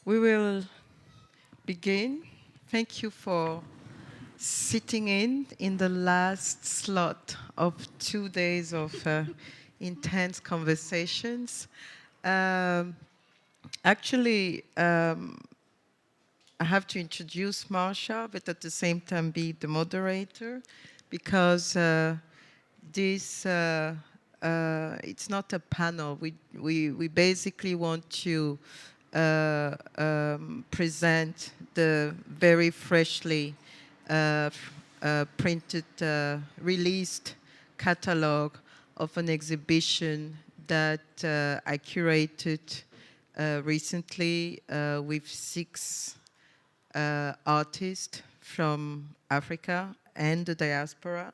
We will begin. Thank you for sitting in the last slot of 2 days of intense conversations. Um, actually, I have to introduce Marcia, but at the same time be the moderator, because it's not a panel. We basically want to present the very freshly printed, released catalog of an exhibition that I curated recently with 6 artists from Africa and the diaspora,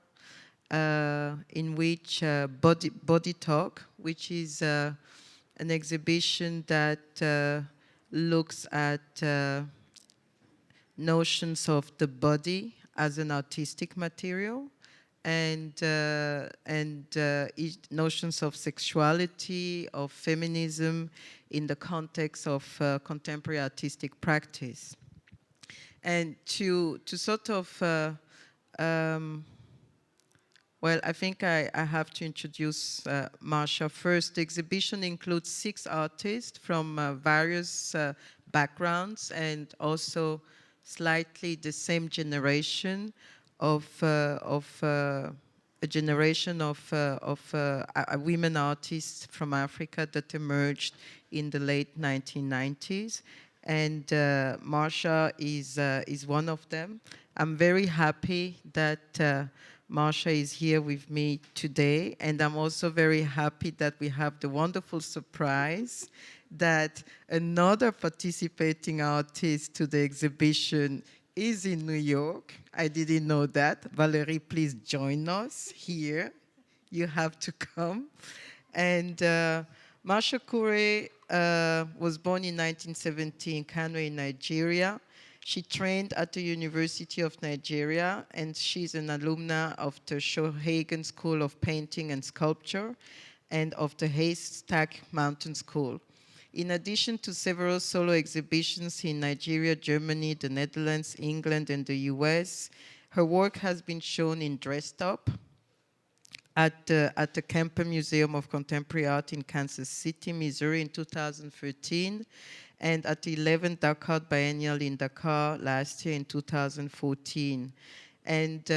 in which Body Talk, which is an exhibition that looks at notions of the body as an artistic material, and notions of sexuality, of feminism in the context of contemporary artistic practice. And to sort of well, I think I have to introduce Marcia first. The exhibition includes 6 artists from various backgrounds and also slightly the same generation of a generation of women artists from Africa that emerged in the late 1990s. And Marcia is one of them. I'm very happy that Marcia is here with me today, and I'm also very happy that we have the wonderful surprise that another participating artist to the exhibition is in New York. I didn't know that. Valérie, please join us here. You have to come. And Marcia Kure was born in 1970 in Kano in Nigeria. She trained at the University of Nigeria, and she's an alumna of the Shohagen School of Painting and Sculpture and of the Haystack Mountain School. In addition to several solo exhibitions in Nigeria, Germany, the Netherlands, England, and the US, her work has been shown in Dressed Up at the Kemper Museum of Contemporary Art in Kansas City, Missouri in 2013, and at the 11th Dakar Biennial in Dakar last year in 2014, and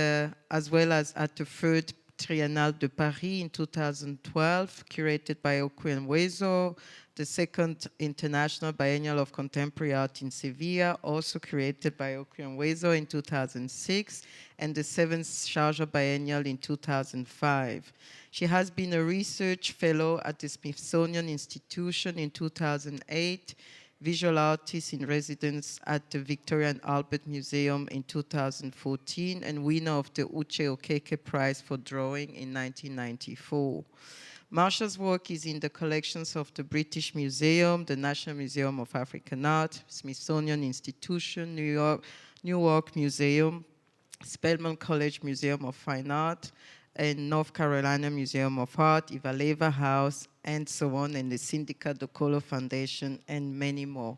as well as at the 3rd Triennale de Paris in 2012, curated by Kure and Valérie, the 2nd International Biennial of Contemporary Art in Sevilla, also curated by Kure and Valérie in 2006, and the 7th Sharjah Biennial in 2005. She has been a research fellow at the Smithsonian Institution in 2008, visual artist in residence at the Victoria and Albert Museum in 2014, and winner of the Uche Okeke Prize for Drawing in 1994. Marcia's work is in the collections of the British Museum, the National Museum of African Art, Smithsonian Institution, Newark Museum, Spelman College Museum of Fine Art, and North Carolina Museum of Art, Ivaleva House, and so on, and the Syndicat de Colo Foundation, and many more.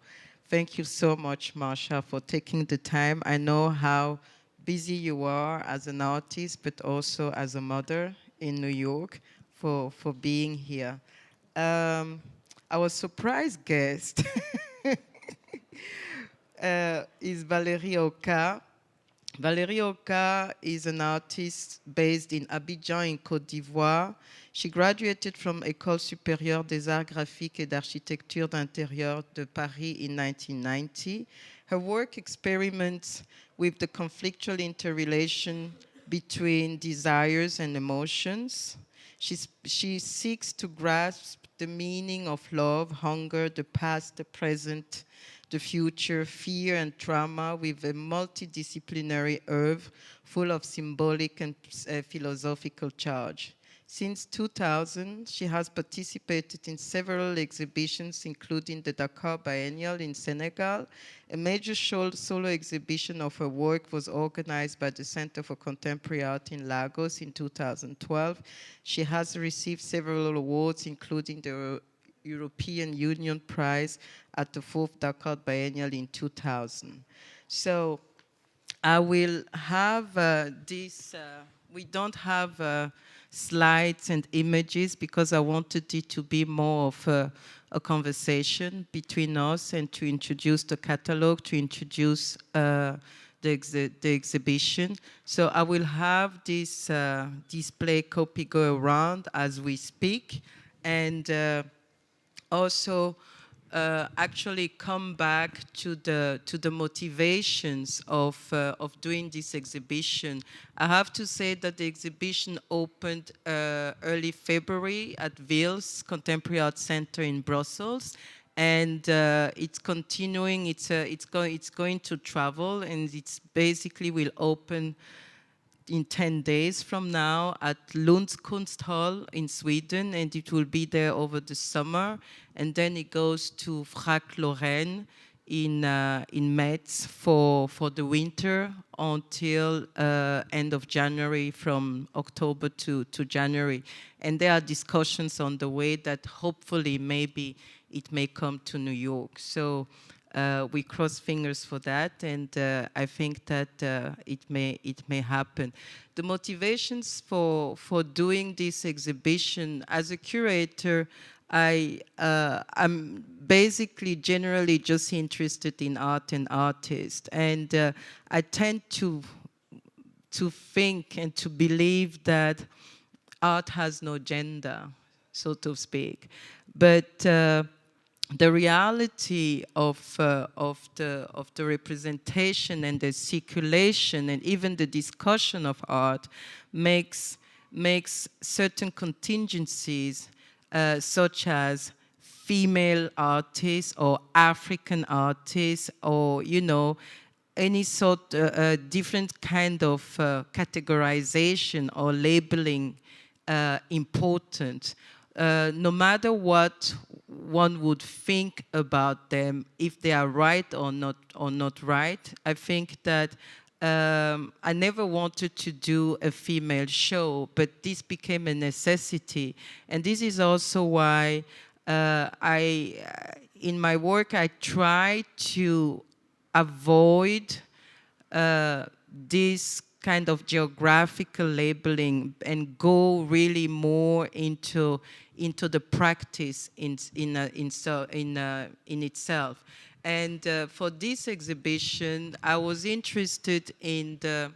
Thank you so much, Marcia, for taking the time. I know how busy you are as an artist, but also as a mother in New York, for being here. Our surprise guest is Valérie Oka. Valérie Oka is an artist based in Abidjan in Côte d'Ivoire. She graduated from École supérieure des arts graphiques et d'architecture d'intérieur de Paris in 1990. Her work experiments with the conflictual interrelation between desires and emotions. She seeks to grasp the meaning of love, hunger, the past, the present, the future, fear, and trauma with a multidisciplinary oeuvre full of symbolic and philosophical charge. Since 2000, she has participated in several exhibitions, including the Dakar Biennial in Senegal. A major solo exhibition of her work was organized by the Center for Contemporary Art in Lagos in 2012. She has received several awards, including the European Union Prize at the 4th Dakar Biennial in 2000. So I will have we don't have slides and images because I wanted it to be more of a conversation between us and to introduce the catalogue, to introduce the exhibition. So I will have this display copy go around as we speak, and also actually come back to the motivations of doing this exhibition. I have to say that the exhibition opened early February at WIELS Contemporary Art Center in Brussels, and it's continuing. It's going to travel, and it's basically will open in 10 days from now at Lunds konsthall in Sweden, and it will be there over the summer. And then it goes to Frac Lorraine in Metz for the winter until end of January, from October to January. And there are discussions on the way that hopefully maybe it may come to New York. So we cross fingers for that, and I think that it may happen. The motivations for doing this exhibition, as a curator, I'm basically generally just interested in art and artists, and I tend to think and to believe that art has no gender, so to speak, but the reality of the representation and the circulation and even the discussion of art makes certain contingencies, such as female artists or African artists, or any sort different kind of categorization or labeling important. No matter what one would think about them, if they are right or not right. I think that I never wanted to do a female show, but this became a necessity. And this is also why in my work, I try to avoid this kind of geographical labeling and go really more into the practice in itself. And for this exhibition, I was interested in the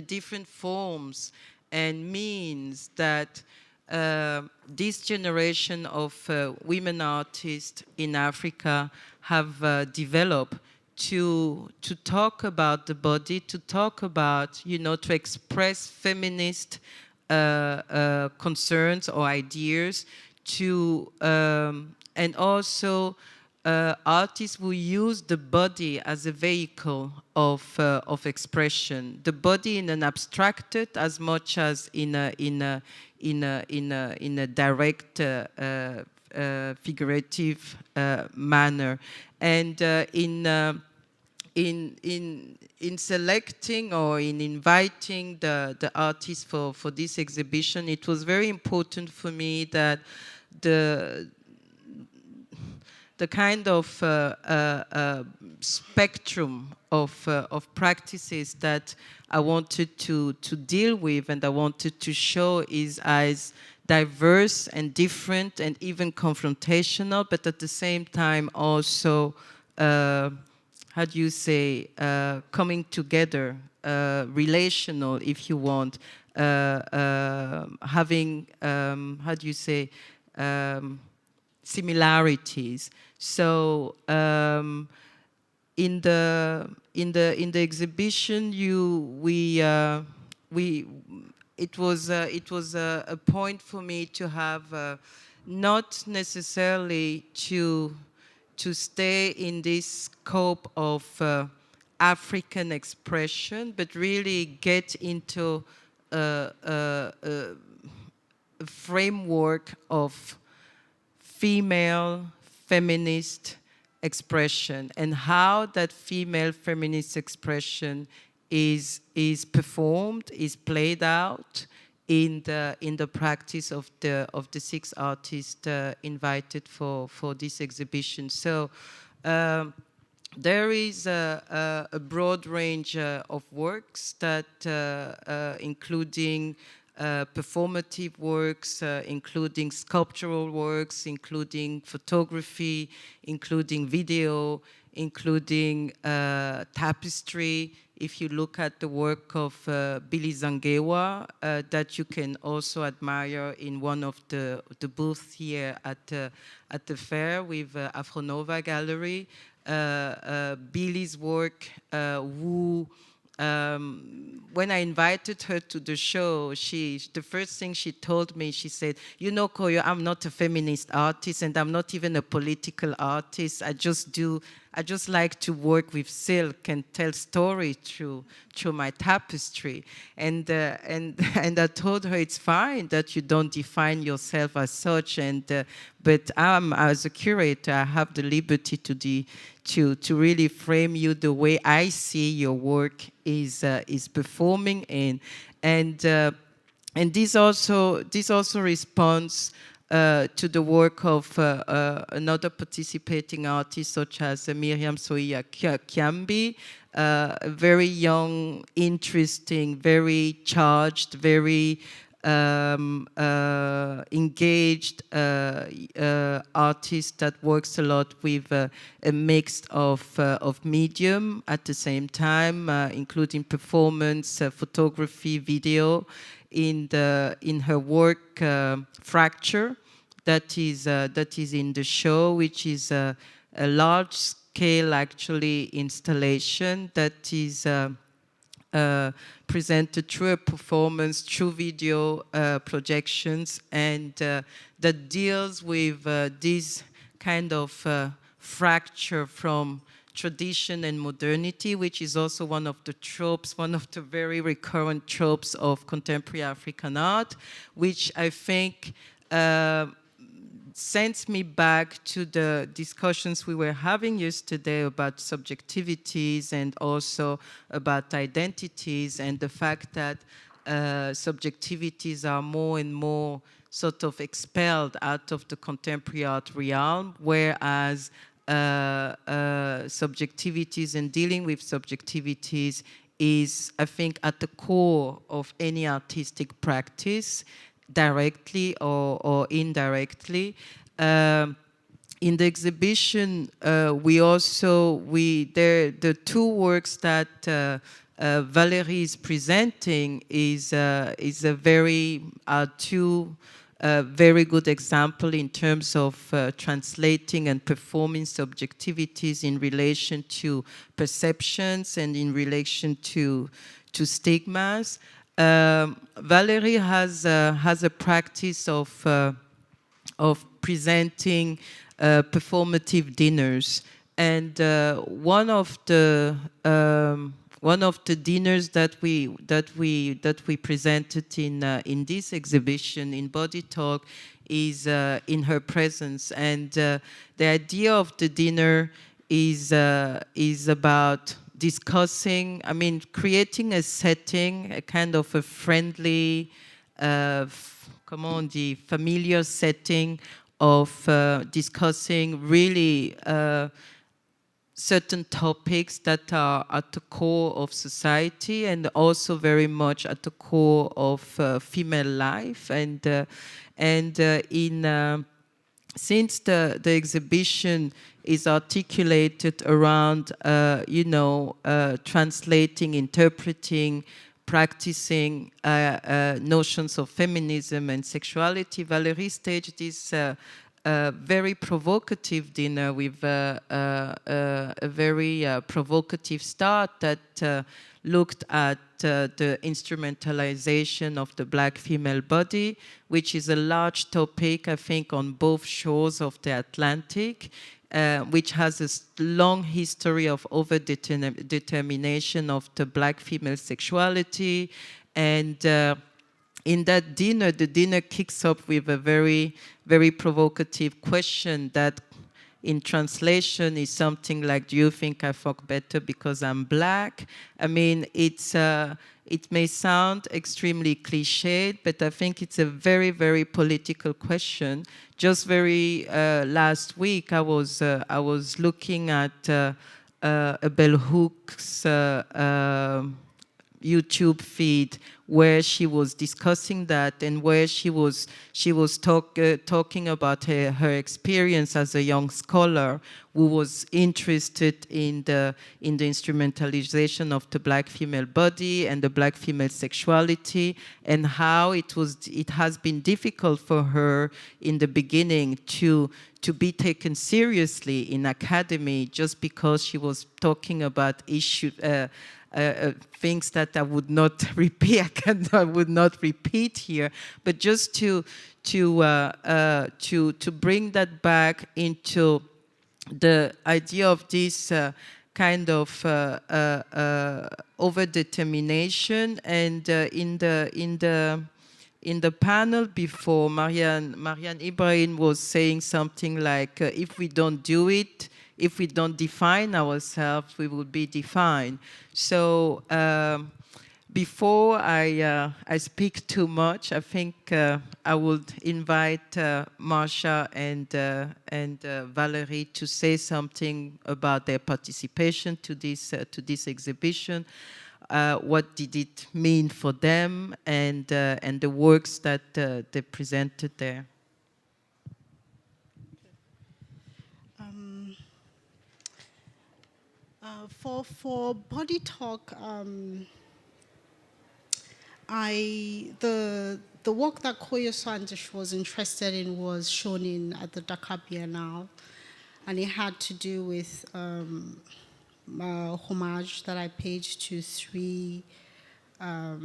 different forms and means that this generation of women artists in Africa have developed to talk about the body, to talk about, to express feminist concerns or ideas, and also artists will use the body as a vehicle of expression. The body in an abstracted as much as in a direct figurative manner, and in selecting or in inviting the artists for this exhibition, it was very important for me that the kind of spectrum of practices that I wanted to deal with and I wanted to show is as diverse and different and even confrontational, but at the same time also coming together, relational, if you want, having, similarities. So in the exhibition, it was a point for me to have not necessarily to stay in this scope of African expression, but really get into a framework of female feminist expression and how that female feminist expression is performed, is played out in the practice of the 6 artists invited for this exhibition. So there is a broad range of works that including performative works, including sculptural works, including photography, including video, including tapestry. If you look at the work of Billy Zangewa, that you can also admire in one of the booths here at the fair with Afronova Gallery. Billy's work, when I invited her to the show, the first thing she told me, she said, you know, Koyo, I'm not a feminist artist and I'm not even a political artist. I just like to work with silk and tell story through my tapestry. And I told her it's fine that you don't define yourself as such. But as a curator, I have the liberty to really frame you the way I see your work is performing in, and this also responds to the work of another participating artist such as Miriam Soia Kiambi, a very young, interesting, very charged, very engaged artist that works a lot with a mix of medium at the same time, including performance, photography, video. In her work Fracture, that is in the show, which is a large-scale actually installation that is presented through a performance, through video projections, and that deals with this kind of fracture from tradition and modernity, which is also one of the tropes, one of the very recurrent tropes of contemporary African art, which I think sends me back to the discussions we were having yesterday about subjectivities and also about identities, and the fact that subjectivities are more and more sort of expelled out of the contemporary art realm, whereas subjectivities and dealing with subjectivities is, I think, at the core of any artistic practice, directly or indirectly. In the exhibition, the two works that Valérie is presenting is two very good example in terms of translating and performing subjectivities in relation to perceptions and in relation to stigmas. Valérie has a practice of presenting performative dinners, and one of the dinners that we presented in this exhibition in Body Talk is in her presence, and the idea of the dinner is about discussing, creating a setting, a kind of a friendly, familiar setting of discussing really certain topics that are at the core of society and also very much at the core of female life. Since the exhibition is articulated around, translating, interpreting, practicing notions of feminism and sexuality, Valérie staged this very provocative dinner with a very provocative start that looked at the instrumentalization of the Black female body, which is a large topic, I think, on both shores of the Atlantic, which has a long history of over-determination of the Black female sexuality. And in that dinner, the dinner kicks off with a very, very provocative question that in translation is something like, do you think I fuck better because I'm black? I mean, it may sound extremely cliched, but I think it's a very, very political question. Just very last week, I was looking at a bell hook's YouTube feed where she was discussing that, and where she was talking about her experience as a young scholar who was interested in the instrumentalization of the black female body and the black female sexuality, and how it has been difficult for her in the beginning to be taken seriously in academy, just because she was talking about issues, things that I would not repeat. I would not repeat here, but just to bring that back into the idea of this kind of overdetermination. And in the panel before, Marianne Ibrahim was saying something like, if we don't do it, if we don't define ourselves, we will be defined. So before I speak too much, I think I would invite Marcia and Valérie to say something about their participation to this exhibition. What did it mean for them, and the works that they presented there? For Body Talk, the work that Koyo was interested in was shown at the Dakar Biennial, and it had to do with a homage that I paid to three a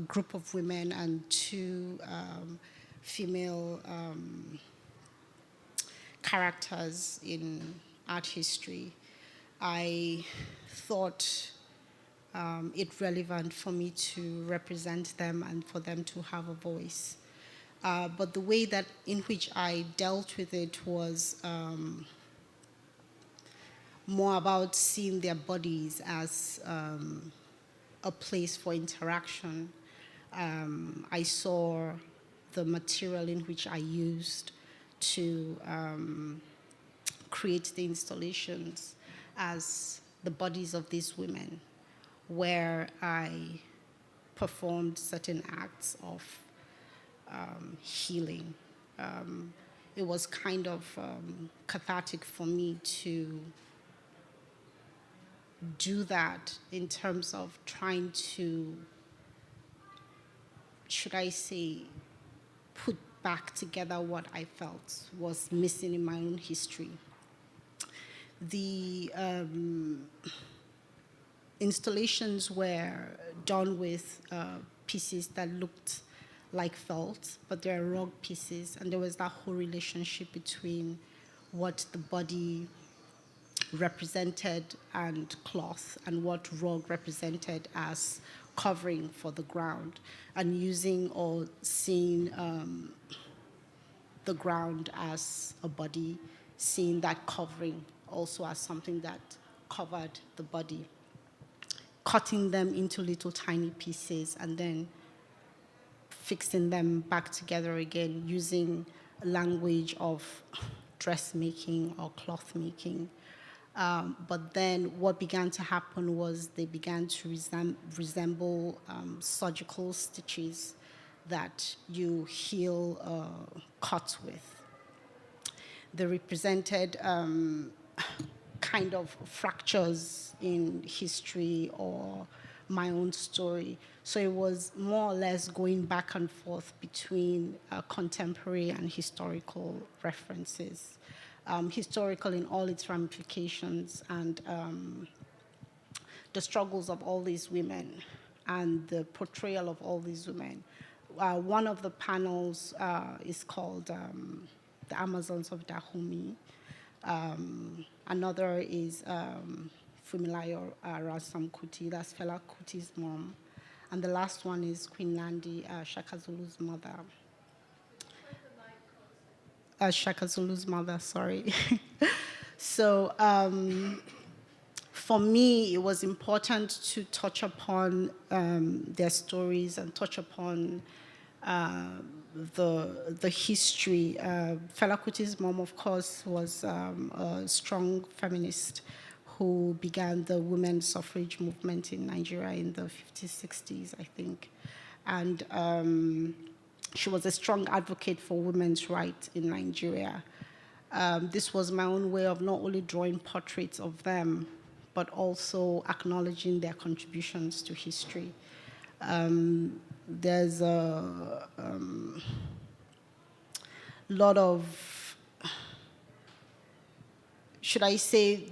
group of women and two female characters in art history. I thought it relevant for me to represent them and for them to have a voice. But the way that in which I dealt with it was more about seeing their bodies as a place for interaction. I saw the material in which I used to create the installations as the bodies of these women, where I performed certain acts of healing. It was kind of cathartic for me to do that in terms of trying to, should I say, put back together what I felt was missing in my own history. The installations were done with pieces that looked like felt, but they're rug pieces, and there was that whole relationship between what the body represented and cloth, and what rug represented as covering for the ground, and using or seeing the ground as a body, seeing that covering also as something that covered the body, cutting them into little tiny pieces and then fixing them back together again using language of dressmaking or cloth making. But then what began to happen was they began to resemble surgical stitches that you heal cuts with. They represented kind of fractures in history or my own story. So it was more or less going back and forth between contemporary and historical references. Historical in all its ramifications, and the struggles of all these women and the portrayal of all these women. One of the panels is called The Amazons of Dahomey. Another is Fumilayo Ransome Kuti, that's Fela Kuti's mom. And the last one is Queen Nandi, Shaka Zulu's mother. Shaka Zulu's mother, sorry. So for me, it was important to touch upon their stories and touch upon the history. Fela Kuti's mom, of course, was a strong feminist who began the women's suffrage movement in Nigeria in the 50s, 60s, I think. And she was a strong advocate for women's rights in Nigeria. This was my own way of not only drawing portraits of them, but also acknowledging their contributions to history. There's a lot of, should I say,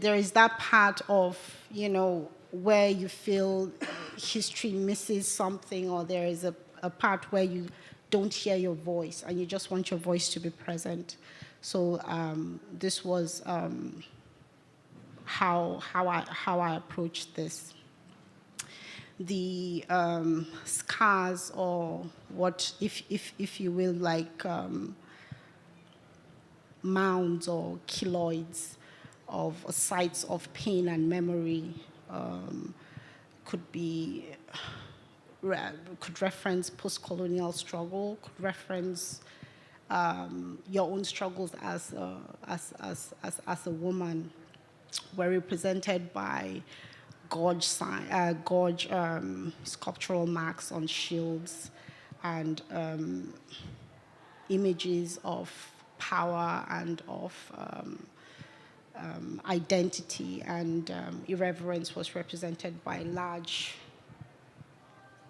there is that part of, you know, where you feel history misses something, or there is a part where you don't hear your voice and you just want your voice to be present. So this was how I approached this. The scars, or what, if you will, like mounds or keloids of sites of pain and memory, could reference post-colonial struggle, could reference your own struggles as a woman. Were represented by gorge sculptural marks on shields, and images of power and of identity, and irreverence was represented by large,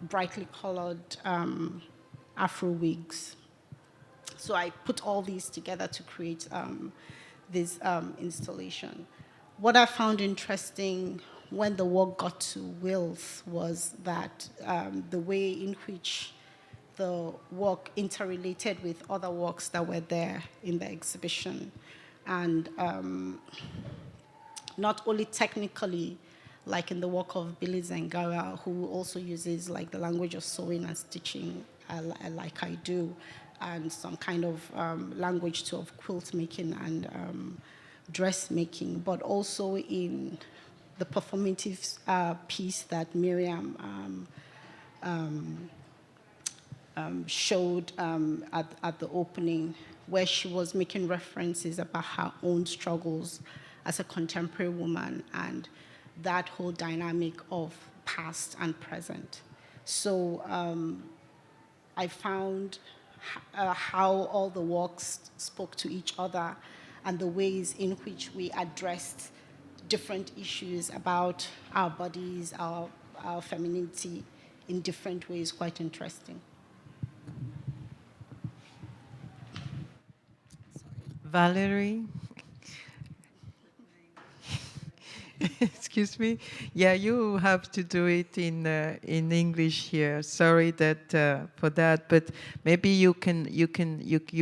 brightly colored Afro wigs. So I put all these together to create this installation. What I found interesting when the work got to WIELS was that the way in which the work interrelated with other works that were there in the exhibition. And not only technically, like in the work of Billy Zangara, who also uses like the language of sewing and stitching, like I do, and some kind of language too of quilt making and dressmaking, but also in the performative piece that Miriam showed at the opening, where she was making references about her own struggles as a contemporary woman and that whole dynamic of past and present. So I found how all the works spoke to each other and the ways in which we addressed different issues about our bodies, our femininity in different ways, quite interesting. Valérie? Excuse me. Yeah, you have to do it in English here. Sorry that for that, but maybe you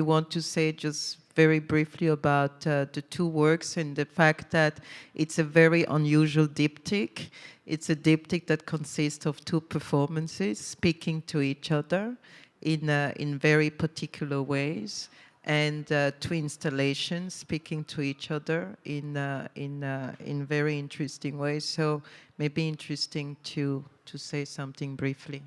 want to say just very briefly about the two works and the fact that it's a very unusual diptych. It's a diptych that consists of two performances speaking to each other in very particular ways, and two installations speaking to each other in very interesting ways. So maybe interesting to say something briefly.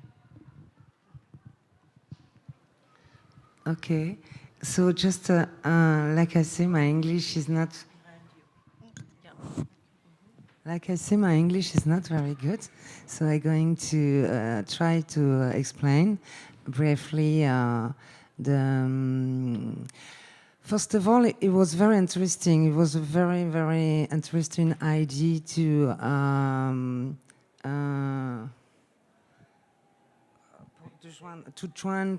Okay, so just like I say, my English is not. Like I say, my English is not very good, so I'm going to try to explain briefly first of all, it was very interesting. It was a very, very interesting idea to join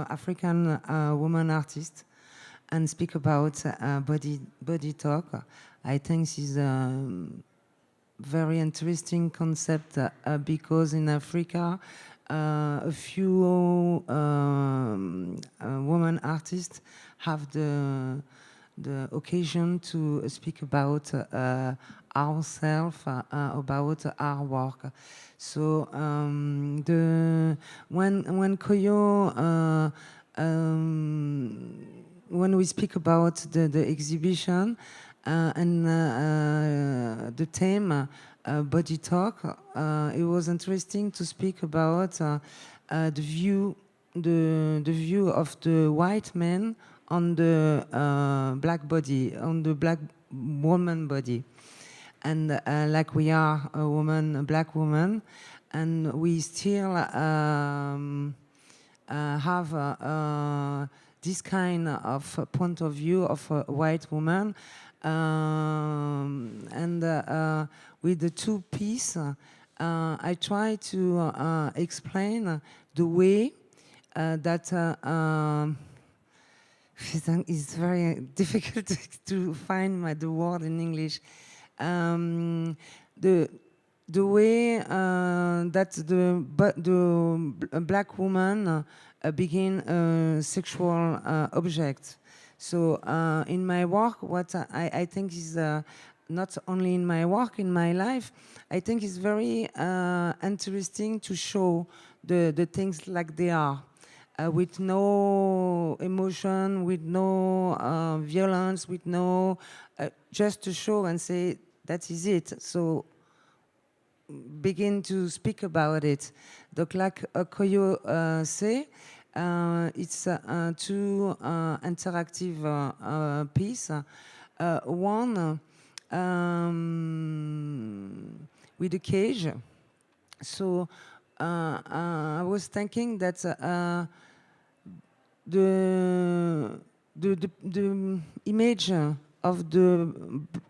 African woman artists and speak about body talk. I think this is a very interesting concept because in Africa, a few women artists have the occasion to speak about ourselves, about our work. So when Koyo when we speak about the exhibition and the theme body talk, it was interesting to speak about the view of the white man on the black body, on the black woman body. And like we are a woman, a black woman, and we still have this kind of point of view of a white woman. And with the two piece, I try to explain the way that it's very difficult to find the word in English. The way that the black woman became a sexual object. So in my work, what I think is not only in my work, in my life, I think it's very interesting to show the things like they are. With no emotion, with no violence, with no, just to show and say, that is it. So begin to speak about it. Donc like Koyo say, it's two interactive piece. One with a cage. So I was thinking that the image of the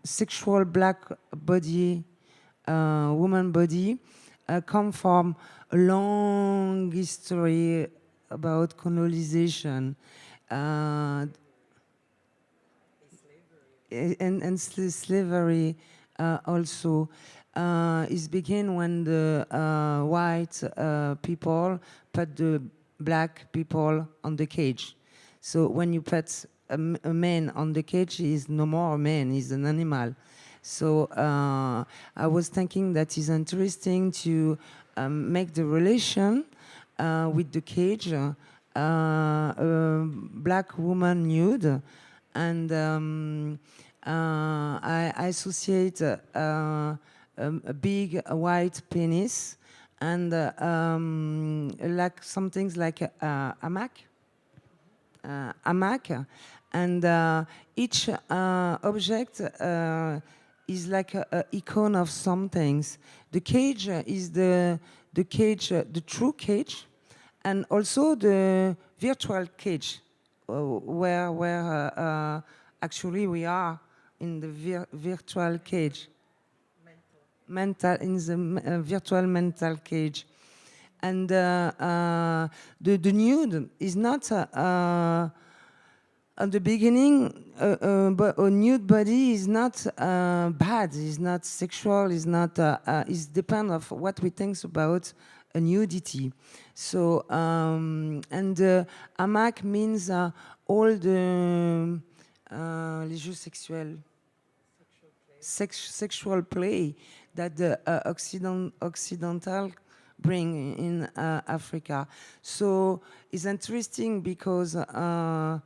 sexual black body, woman body, come from a long history about colonization and slavery also. It began when the white people put the black people on the cage. So when you put a man on the cage, he's no more a man, he's an animal. So I was thinking that it's interesting to make the relation with the cage, a black woman nude, and I associate a big white penis and like some things like a hamac, and each object is like a icon of some things. The cage is the cage, the true cage, and also the virtual cage, where actually we are in the virtual cage. Mental in the virtual mental cage. And the nude is not at the beginning, but a nude body is not bad, is not sexual, is not. It depends of what we think about a nudity. So and hamac means all the les jeux sexuels, sexual play that the Occidental bring in Africa. So it's interesting because the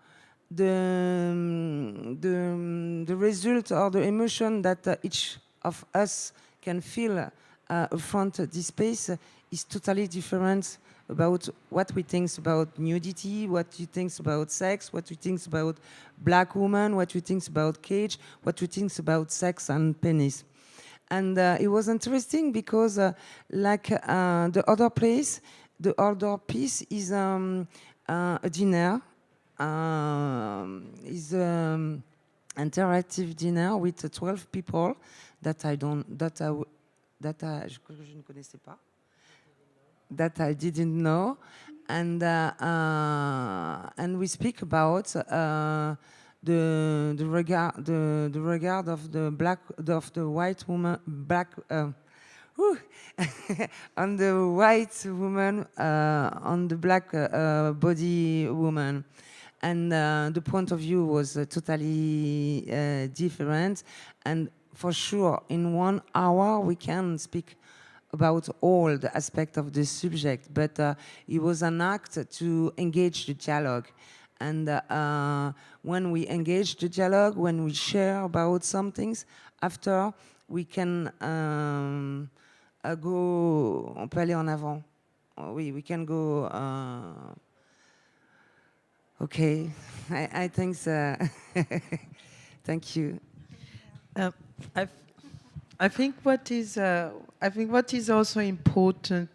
result or the emotion that each of us can feel front this space is totally different about what we think about nudity, what we think about sex, what we think about black woman, what we think about cage, what we think about sex and penis. And it was interesting because like the other place, the other piece is a dinner, is interactive dinner with 12 people that I je ne connaissais pas, that I didn't know, and we speak about the regard of the white woman, on the white woman, on the black body woman. And the point of view was totally different. And for sure, in 1 hour, we can speak about all the aspects of the subject, but it was an act to engage the dialogue. And when we engage the dialogue, when we share about some things, after we can go, on peut aller en avant. Oui, we can go. Okay, I think so. Thank you. Uh, I, I think what is also important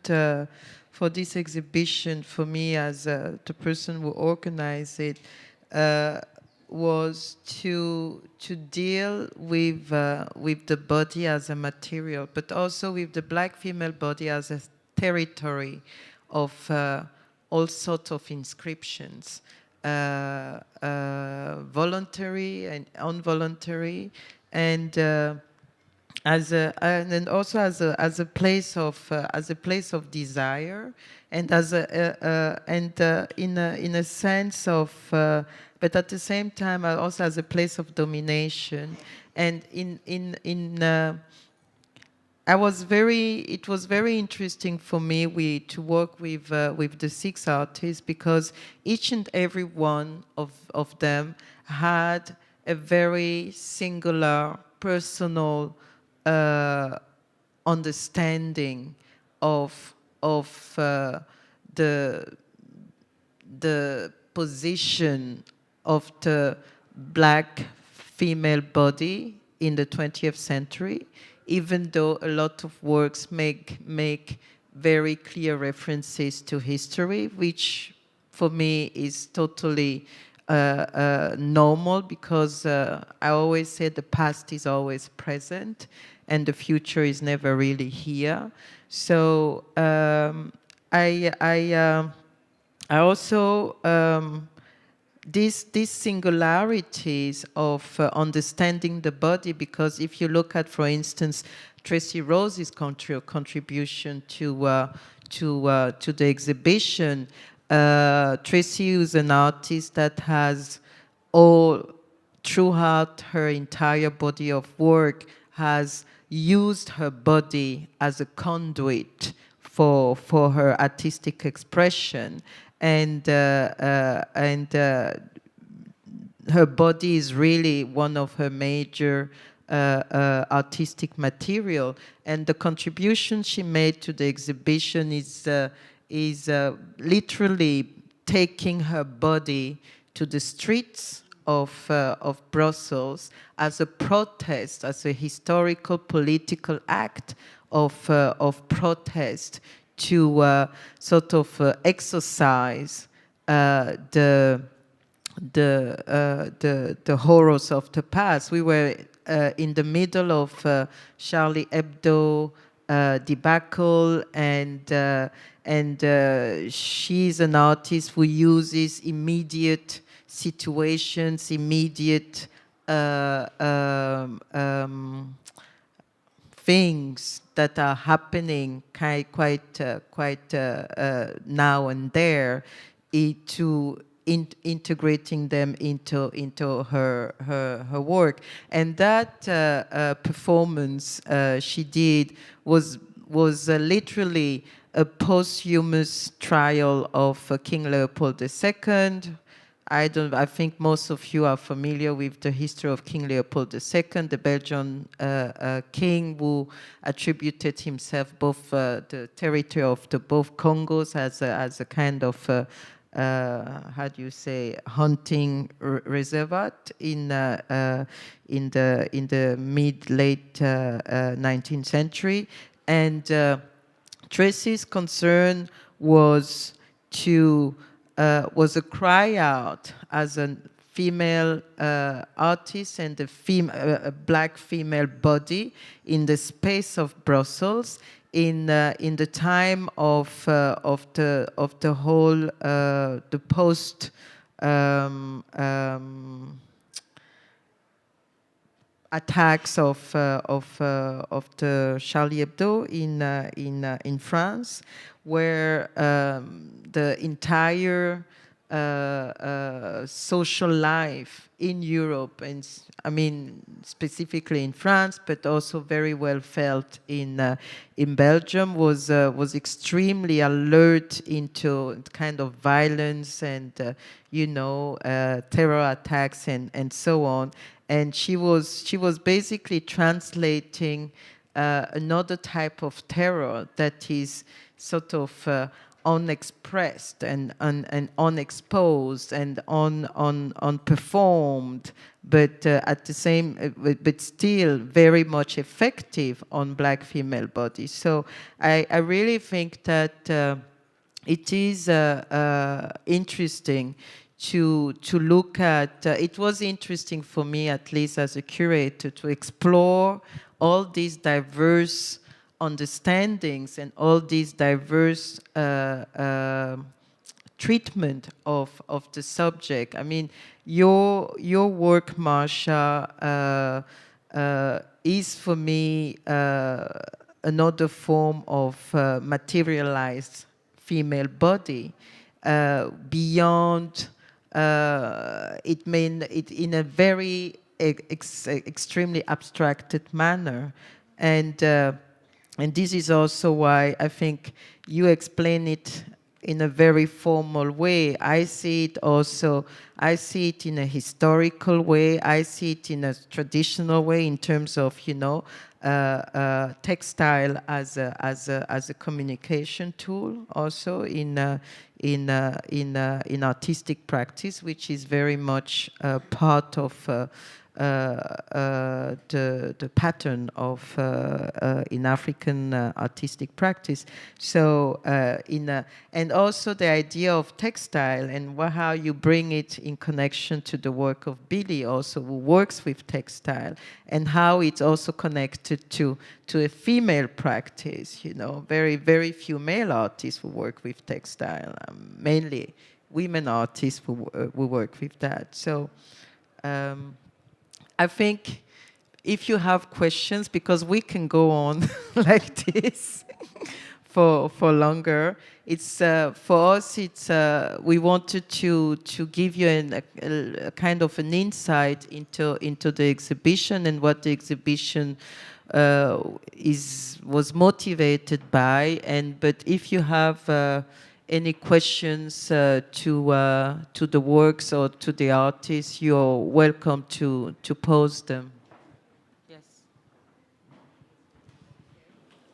for this exhibition, for me as the person who organized it, was to deal with the body as a material, but also with the Black female body as a territory of all sorts of inscriptions, voluntary and involuntary, and and also as a place of desire, and in a sense of, but at the same time also as a place of domination, and it was very interesting for me to work with the 6 artists, because each and every one of them had a very singular, personal understanding of the position of the Black female body in the 20th century, even though a lot of works make very clear references to history, which for me is totally normal, because I always say the past is always present and the future is never really here. So I also these singularities of understanding the body, because if you look at, for instance, Tracy Rose's contribution to the exhibition, Tracy is an artist that has all throughout her entire body of work has used her body as a conduit for her artistic expression, and her body is really one of her major artistic material, and the contribution she made to the exhibition is literally taking her body to the streets of Brussels as a protest, as a historical political act of protest, to sort of exercise the horrors of the past. We were in the middle of Charlie Hebdo debacle, and she's an artist who uses immediate situations, immediate things that are happening quite now and there, to integrating them into her work. And that performance she did was literally a posthumous trial of King Leopold II. I think most of you are familiar with the history of King Leopold II, the Belgian king who attributed himself both the territory of the both Congos as a kind of how do you say, hunting reservoir in the mid-late 19th century, and Tracy's concern was was a cry out as a female artist and a Black female body in the space of Brussels in the time of the whole the post attacks of the Charlie Hebdo in France, where the entire social life in Europe, and I mean specifically in France, but also very well felt in Belgium, was extremely alert into kind of violence and terror attacks and so on. And she was basically translating another type of terror that is sort of unexpressed and unexposed and unperformed, but at the same, but still very much effective on Black female bodies. So I really think that it is interesting to look at. It was interesting for me, at least as a curator, to explore all these diverse understandings and all these diverse treatment of the subject. I mean, your work, Marcia, is for me another form of materialized female body beyond it in a very extremely abstracted manner, and this is also why I think you explain it in a very formal way. I see it in a historical way. I see it in a traditional way in terms of, textile as a communication tool, also in artistic practice, which is very much part of the pattern of in African artistic practice. So and also the idea of textile and how you bring it in connection to the work of Billy, also who works with textile, and how it's also connected to a female practice. Very, very few male artists who work with textile, mainly women artists who work with that. So I think if you have questions, because we can go on like this for longer, it's for us. It's we wanted to give you a kind of an insight into the exhibition and what the exhibition was motivated by. But if you have any questions to the works or to the artists, you're welcome to pose them. Yes.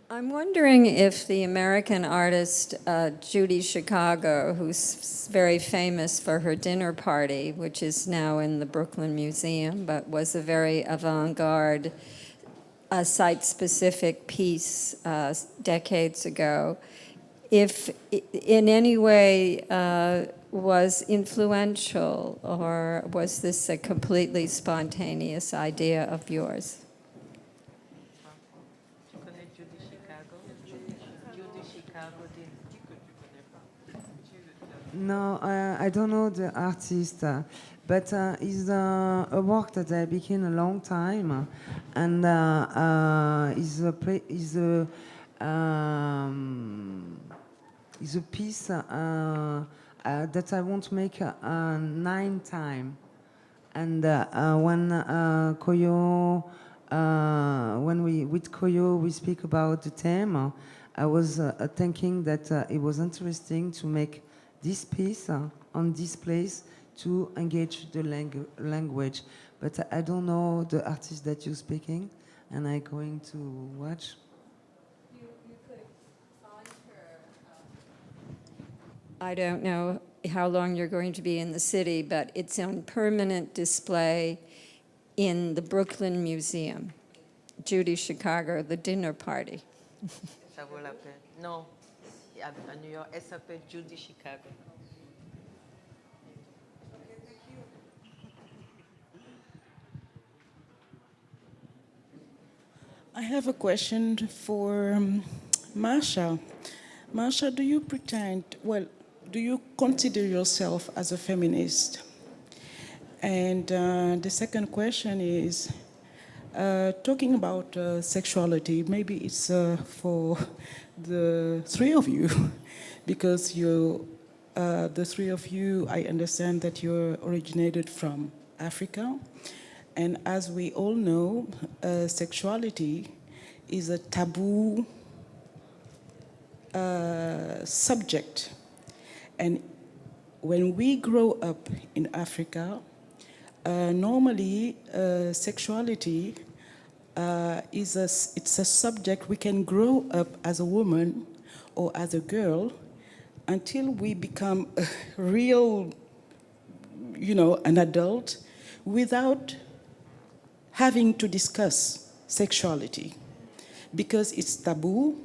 I'm wondering if the American artist Judy Chicago, who's very famous for her dinner party, which is now in the Brooklyn Museum, but was a very avant-garde, site-specific piece decades ago, if in any way was influential, or was this a completely spontaneous idea of yours? No, I don't know the artist, but it's a work that I began a long time, and is a piece that I won't make 9 times. And when Koyo, when we with Koyo we speak about the theme, I was thinking that it was interesting to make this piece on this place to engage the language. But I don't know the artist that you're speaking, and I'm going to watch. You could find her. I don't know how long you're going to be in the city, but it's on permanent display in the Brooklyn Museum. Judy Chicago, the dinner party. Ça vaut la peine. Non, à New York, elle s'appelle Judy Chicago. I have a question for Marcia. Marcia, do you consider yourself as a feminist? And the second question is, talking about sexuality, maybe it's for the three of you, because you the three of you, I understand that you're originated from Africa. And as we all know, sexuality is a taboo subject. And when we grow up in Africa, normally sexuality it's a subject we can grow up as a woman or as a girl until we become a real, an adult without having to discuss sexuality because it's taboo,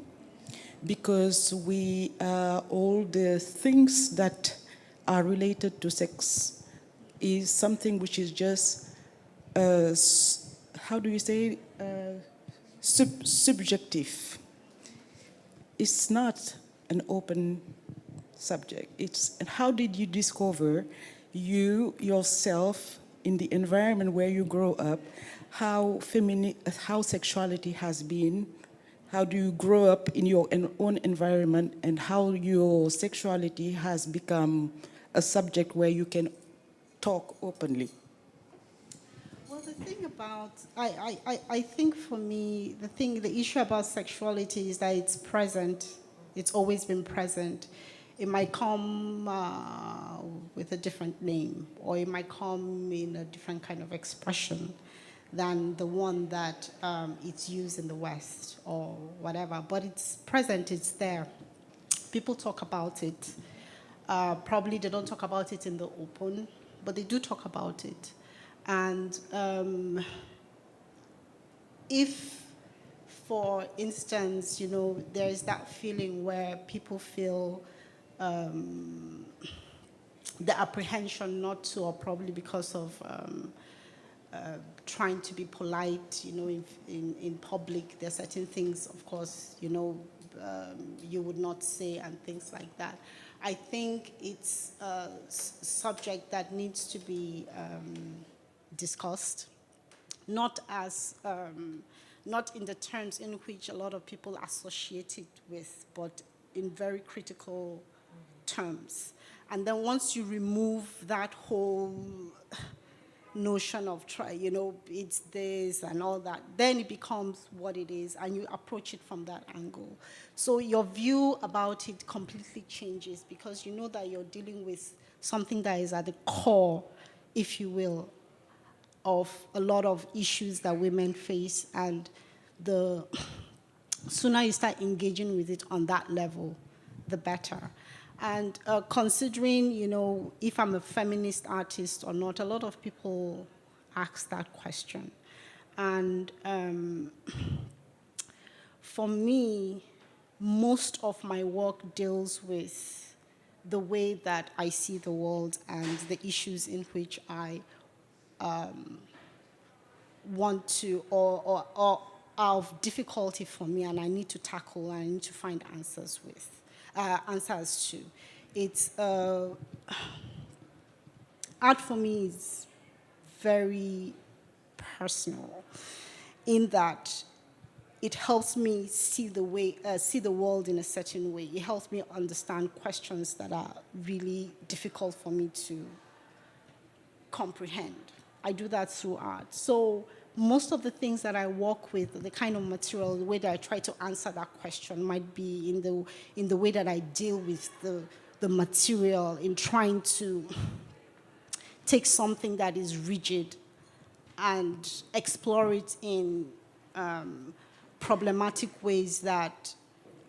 because all the things that are related to sex is something which is just, how do you say, subjective. It's not an open subject. And how did you discover yourself in the environment where you grow up, how sexuality has been, how do you grow up in your own environment, and how your sexuality has become a subject where you can talk openly? Well, the thing about, I think for me, the issue about sexuality is that it's present. It's always been present. It might come with a different name, or it might come in a different kind of expression than the one that it's used in the West or whatever. But it's present, it's there. People talk about it. Probably they don't talk about it in the open, but they do talk about it. And if, for instance, there is that feeling where people feel the apprehension not to, or probably because of trying to be polite, in public, there are certain things, of course, you would not say and things like that. I think it's a subject that needs to be discussed, not in the terms in which a lot of people associate it with, but in very critical terms. And then once you remove that whole notion of it's this and all that, then it becomes what it is, and you approach it from that angle. So your view about it completely changes, because you know that you're dealing with something that is at the core, if you will, of a lot of issues that women face, and the sooner you start engaging with it on that level, the better. And considering, if I'm a feminist artist or not, a lot of people ask that question. And for me, most of my work deals with the way that I see the world and the issues in which I want to, or are of difficulty for me, and I need to tackle, and I need to find answers to. It's art for me is very personal, in that it helps me see the world in a certain way. It helps me understand questions that are really difficult for me to comprehend. I do that through art. So most of the things that I work with, the kind of material, the way that I try to answer that question might be in the way that I deal with the material, in trying to take something that is rigid and explore it in problematic ways that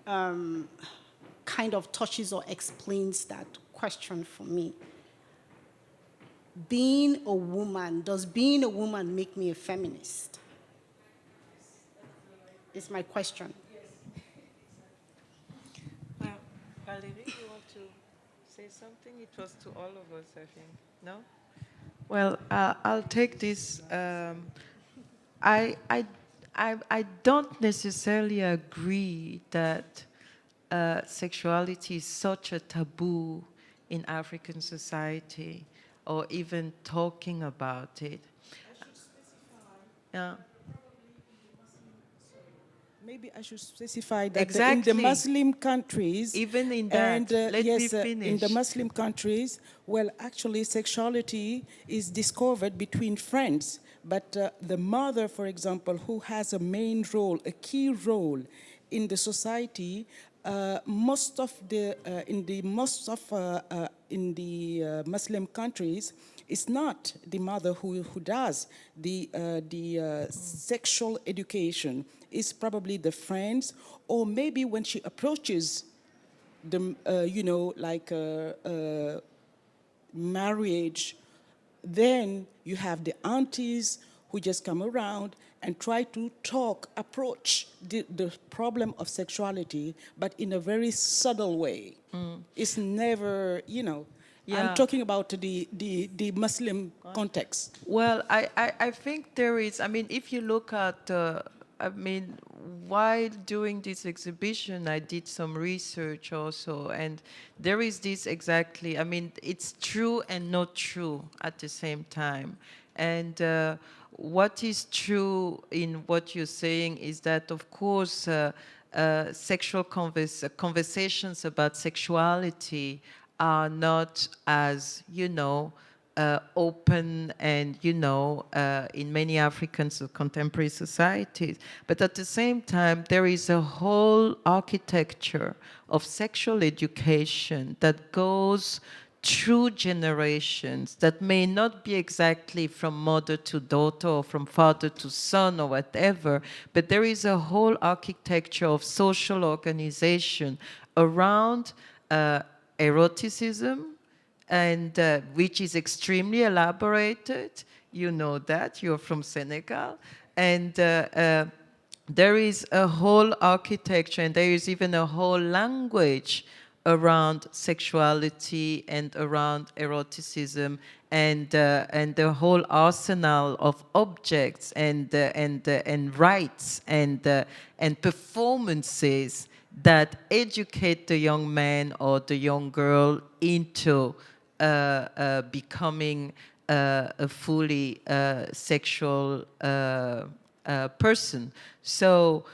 kind of touches or explains that question for me. Does being a woman make me a feminist? Is my question. Valérie, you want to say something? It was to all of us, I think. No? Well, I'll take this. I don't necessarily agree that sexuality is such a taboo in African society, or even talking about it. Yeah. Maybe I should specify that Exactly. in the Muslim countries, Even in that, and let me yes, finish. in the Muslim countries, well, actually, sexuality is discovered between friends. But the mother, for example, who has a main role, a key role in the society, most of the Muslim countries, it's not the mother who does the sexual education. It's probably the friends, or maybe when she approaches the marriage, then you have the aunties who just come around and try to approach the problem of sexuality, but in a very subtle way. It's never, Yeah. I'm talking about the Muslim context. Well, I think there is, I mean, if you look at, I mean, while doing this exhibition, I did some research also, and there is this exactly, I mean, it's true and not true at the same time. And what is true in what you're saying is that, of course, sexual conversations about sexuality are not as, open and, in many African contemporary societies. But at the same time, there is a whole architecture of sexual education that goes through generations, that may not be exactly from mother to daughter or from father to son or whatever, but there is a whole architecture of social organization around eroticism, and which is extremely elaborated. You know that, you're from Senegal. And there is a whole architecture, and there is even a whole language around sexuality and around eroticism, and the whole arsenal of objects and rights and performances that educate the young man or the young girl into becoming a fully sexual person. So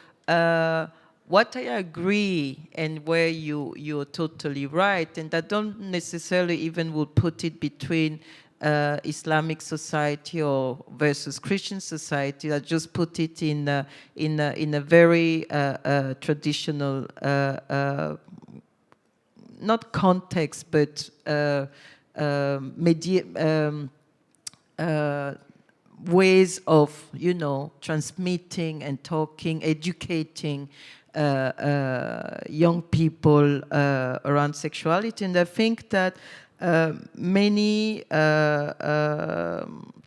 what I agree, and where you're totally right, and I don't necessarily even would put it between Islamic society or versus Christian society. I just put it in a very traditional, not context, but ways of, transmitting and talking, educating young people around sexuality. And I think that many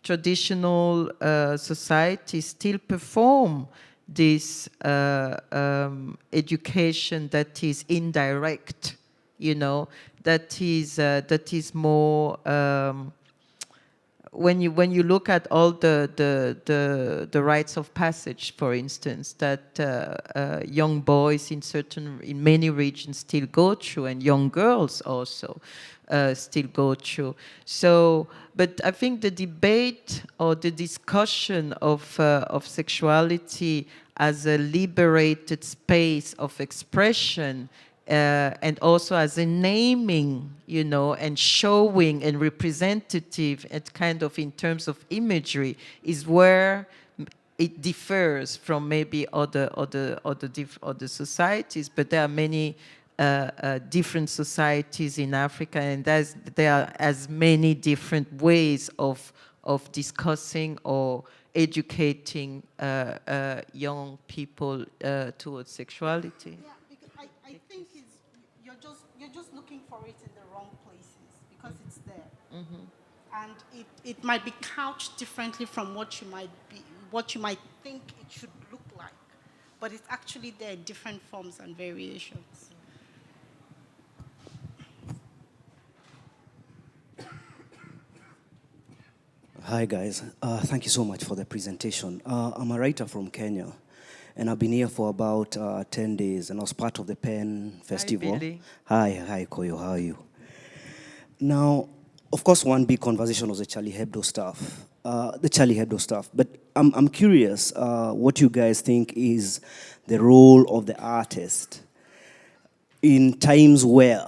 traditional societies still perform this education that is indirect, that is more when you look at all the rites of passage, for instance, that young boys in many regions still go through, and young girls also still go through. So, but I think the debate or the discussion of sexuality as a liberated space of expression, and also as a naming, and showing and representative, and kind of in terms of imagery, is where it differs from maybe other societies. But there are many different societies in Africa, and there are as many different ways of discussing or educating young people towards sexuality. Yeah, because I think you're just looking for it in the wrong places, because it's there. And it might be couched differently from what you might think it should look like. But it's actually there in different forms and variations. Hi guys, thank you so much for the presentation. I'm a writer from Kenya, and I've been here for about 10 days, and I was part of the Pen Festival. Hi, Billy. Hi Koyo, how are you? Now, of course, one big conversation was the Charlie Hebdo stuff, but I'm curious what you guys think is the role of the artist in times where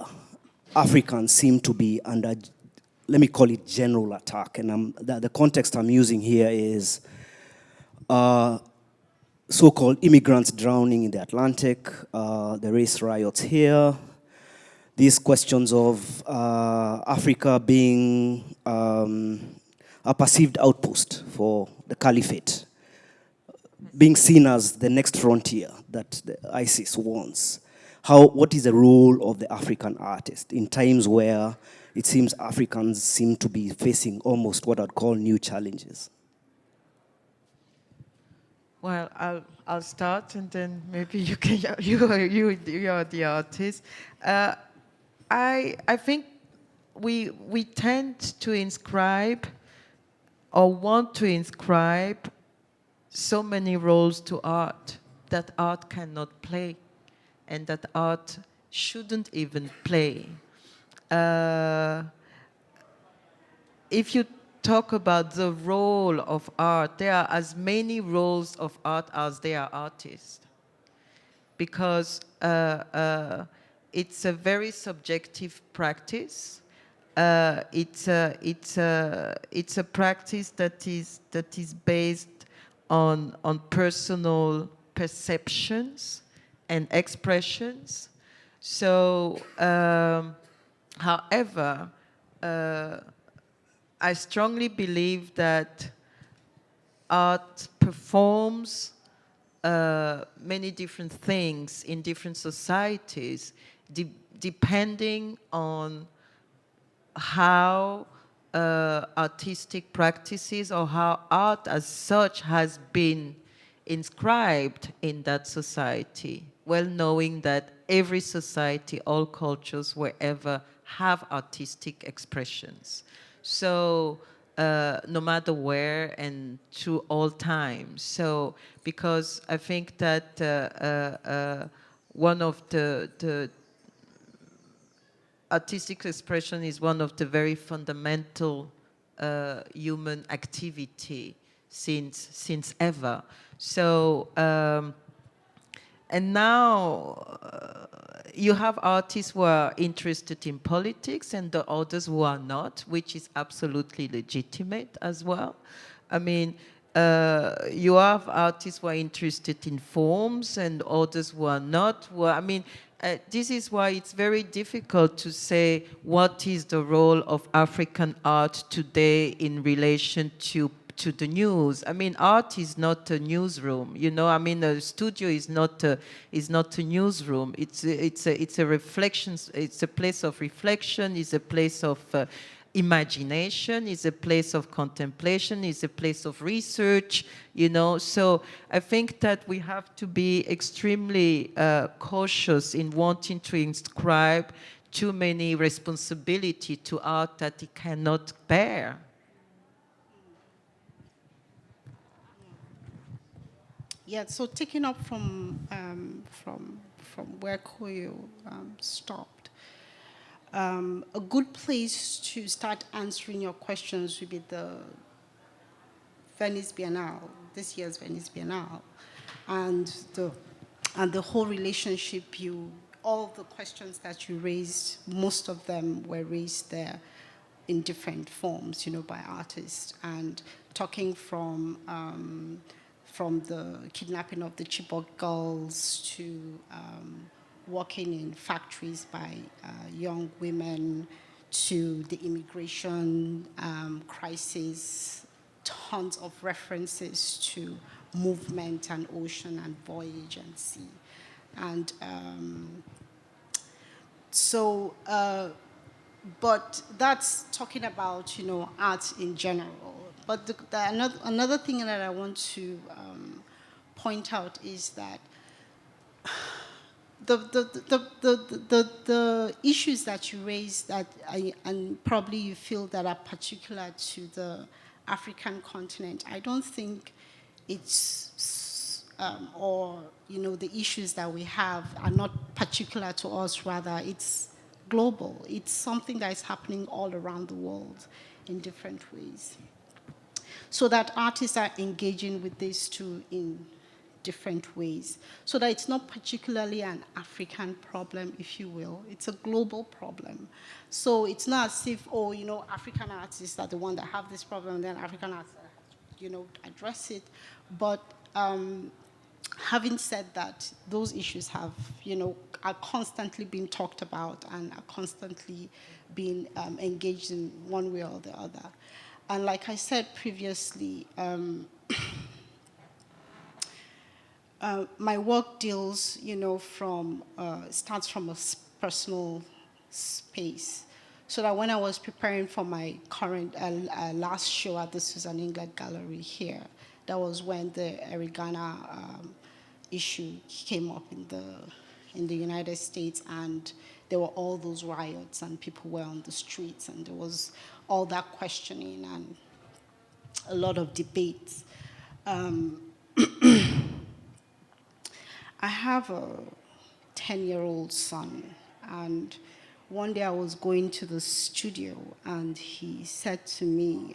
Africans seem to be under, let me call it general attack. And the context I'm using here is so-called immigrants drowning in the Atlantic, the race riots here, these questions of Africa being a perceived outpost for the caliphate, being seen as the next frontier that the ISIS wants. What is the role of the African artist in times where it seems Africans seem to be facing almost what I'd call new challenges? Well, I'll start, and then maybe you can you are the artist. I think we tend to inscribe or want to inscribe so many roles to art that art cannot play, and that art shouldn't even play. If you talk about the role of art, there are as many roles of art as there are artists, because it's a very subjective practice. It's a practice that is based on personal perceptions and expressions. So, however, I strongly believe that art performs many different things in different societies, depending on how artistic practices or how art as such has been inscribed in that society, well knowing that every society, all cultures, wherever, have artistic expressions. So no matter where and through all times. So because I think that one of the artistic expression is one of the very fundamental human activity since ever. So and now you have artists who are interested in politics and the others who are not, which is absolutely legitimate as well. I mean, you have artists who are interested in forms and others who are not. This is why it's very difficult to say what is the role of African art today in relation to the news. I mean, art is not a newsroom, you know. I mean, a studio is not a newsroom. It's a reflection. It's a place of reflection. It's a place of imagination. It's a place of contemplation. It's a place of research. You know. So I think that we have to be extremely cautious in wanting to inscribe too many responsibility to art that it cannot bear. Yeah, so taking up from where Koyo stopped, a good place to start answering your questions would be the Venice Biennale, this year's Venice Biennale, and the whole relationship. All the questions that you raised, most of them were raised there in different forms, you know, by artists, and talking from the kidnapping of the Chibok girls to working in factories by young women, to the immigration crisis, tons of references to movement and ocean and voyage and sea. And but that's talking about, you know, art in general. But another thing that I want to point out is that the issues that you raised and probably you feel that are particular to the African continent, I don't think it's or, you know, the issues that we have are not particular to us. Rather, it's global. It's something that is happening all around the world in different ways. So that artists are engaging with this too in different ways, so that it's not particularly an African problem, if you will. It's a global problem. So it's not as if, oh, you know, African artists are the ones that have this problem, and then African artists, you know, address it. But having said that, those issues have, you know, are constantly being talked about and are constantly being engaged in one way or the other. And like I said previously, my work deals, you know, starts from a personal space. So that when I was preparing for my current last show at the Susan England Gallery here, that was when the Erigana issue came up in the United States, and there were all those riots and people were on the streets, and there was all that questioning and a lot of debates. I have a 10-year-old son, and one day I was going to the studio, and he said to me,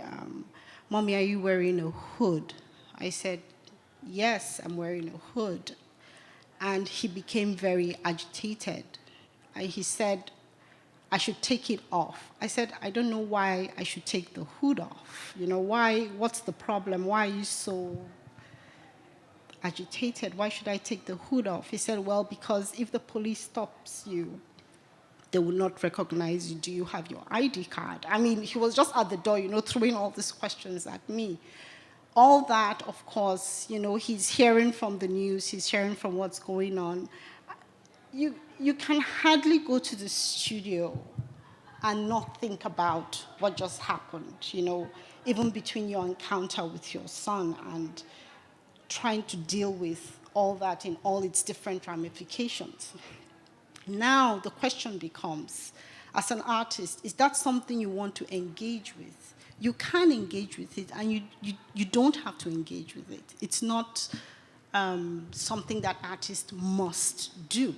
"Mommy, are you wearing a hood?" I said, "Yes, I'm wearing a hood." And he became very agitated. And he said, "I should take it off." I said, "I don't know why I should take the hood off. You know, why? What's the problem? Why are you so agitated? Why should I take the hood off?" He said, "Well, because if the police stops you, they will not recognize you. Do you have your ID card?" I mean, he was just at the door, you know, throwing all these questions at me. All that, of course, you know, he's hearing from the news, he's hearing from what's going on. You can hardly go to the studio and not think about what just happened, you know, even between your encounter with your son and trying to deal with all that in all its different ramifications. Now, the question becomes, as an artist, is that something you want to engage with? You can engage with it, and you don't have to engage with it. It's not something that artists must do,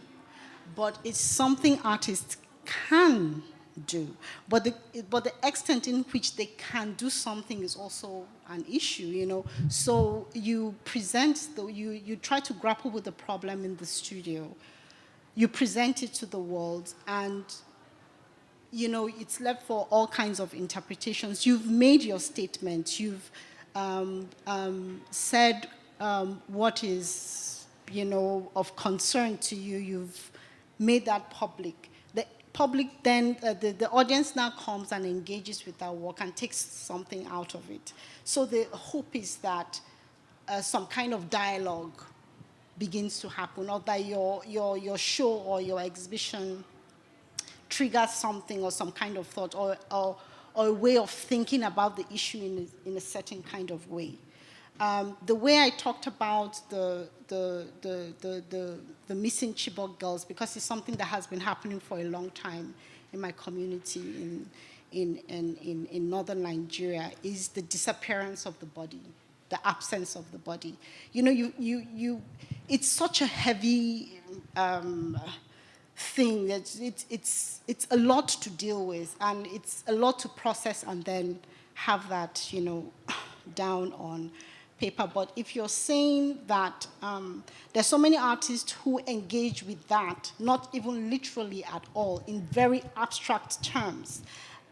but it's something artists can do. But the extent in which they can do something is also an issue, you know. So you you try to grapple with the problem in the studio, you present it to the world, and you know, it's left for all kinds of interpretations. You've made your statement. You've said what is, you know, of concern to you. You've made that public. The public then, the audience now comes and engages with that work and takes something out of it. So the hope is that some kind of dialogue begins to happen, or that your show or your exhibition triggers something or some kind of thought, or a way of thinking about the issue in a certain kind of way. The way I talked about the missing Chibok girls, because it's something that has been happening for a long time in my community in northern Nigeria, is the disappearance of the body, the absence of the body. You know, it's such a heavy thing that it's a lot to deal with, and it's a lot to process and then have that, you know, down on paper. But if you're saying that there's so many artists who engage with that, not even literally at all, in very abstract terms,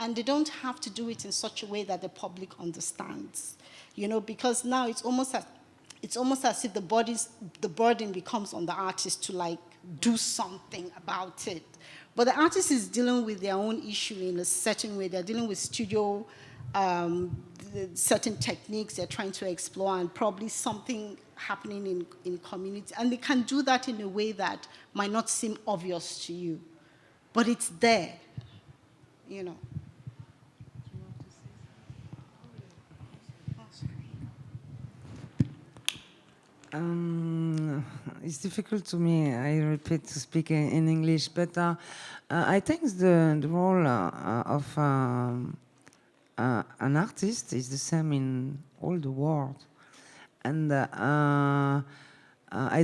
and they don't have to do it in such a way that the public understands, you know, because now it's almost as if the burden becomes on the artist to, like, do something about it. But the artist is dealing with their own issue in a certain way. They're dealing with studio, certain techniques they're trying to explore, and probably something happening in community. And they can do that in a way that might not seem obvious to you, but it's there, you know. It's difficult to me, I repeat, to speak in English, but I think the role of an artist is the same in all the world. And I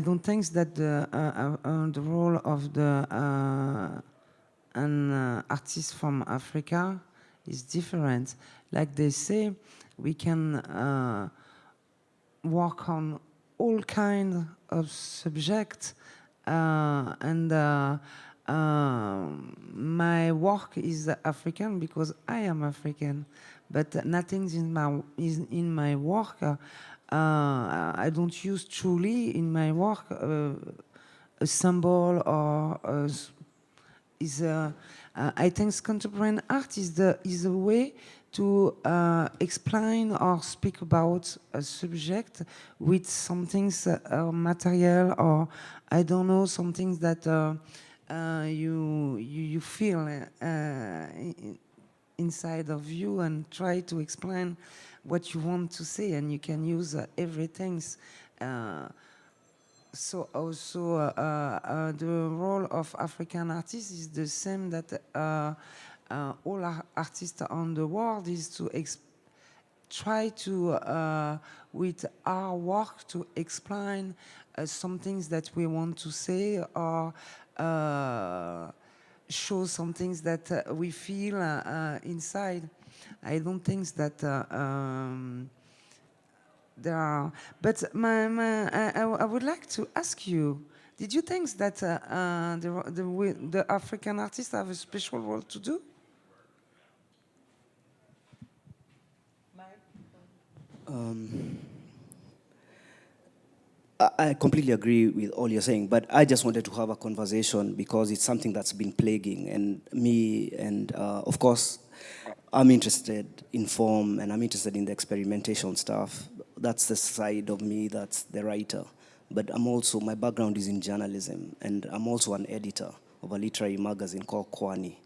don't think that the role of an artist from Africa is different. Like they say, we can work on all kind of subjects, and my work is African because I am African, but nothing is in my work. I don't use truly in my work a symbol or I think contemporary art is a way to explain or speak about a subject with some things material, or I don't know, some things that you feel inside of you, and try to explain what you want to say, and you can use everything. So also the role of African artists is the same that all artists on the world is to try to, with our work, to explain some things that we want to say, or show some things that we feel inside. I don't think that there are, but I would like to ask you, did you think that the African artists have a special role to do? I completely agree with all you're saying, but I just wanted to have a conversation because it's something that's been plaguing and me, and of course, I'm interested in form and I'm interested in the experimentation stuff. That's the side of me, that's the writer. But I'm also, my background is in journalism, and I'm also an editor of a literary magazine called Kwani.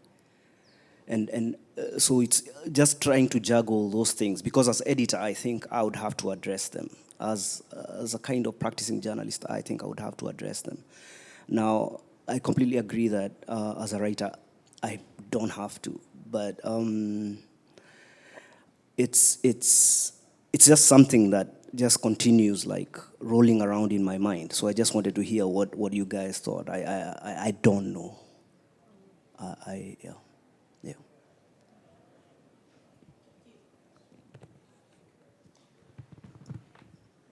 And so it's just trying to juggle those things, because as editor, I think I would have to address them. As a kind of practicing journalist, I think I would have to address them. Now, I completely agree that as a writer, I don't have to, but it's just something that just continues like rolling around in my mind. So I just wanted to hear what you guys thought. I don't know. Yeah.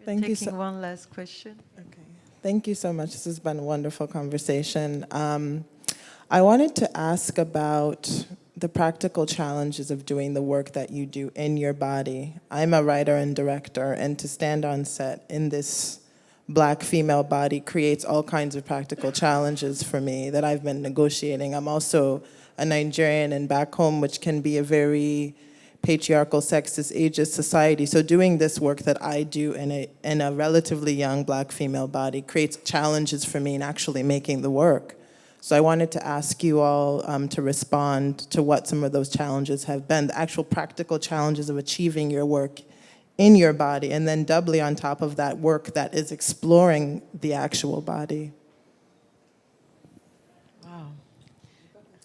Thank you. Taking one last question. Okay. Thank you so much. This has been a wonderful conversation. I wanted to ask about the practical challenges of doing the work that you do in your body. I'm a writer and director, and to stand on set in this Black female body creates all kinds of practical challenges for me that I've been negotiating. I'm also a Nigerian, and back home, which can be a very patriarchal, sexist, ageist society. So doing this work that I do in a relatively young Black female body creates challenges for me in actually making the work. So I wanted to ask you all to respond to what some of those challenges have been, the actual practical challenges of achieving your work in your body, and then doubly on top of that, work that is exploring the actual body.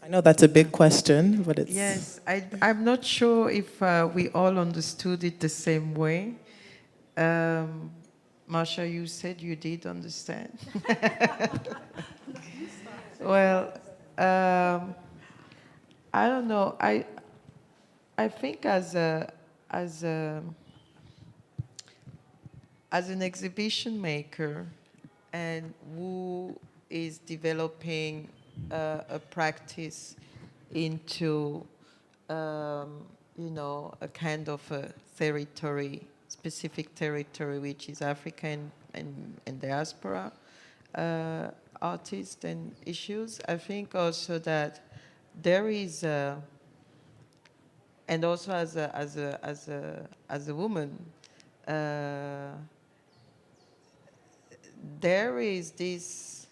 I know that's a big question, but it's... Yes, I'm not sure if we all understood it the same way. Marcia, you said you did understand. Well, I don't know. I think as an exhibition maker, and who is developing a practice into, you know, a kind of a territory, specific territory, which is African and diaspora artists and issues. I think also that there is, and also as a woman, there is this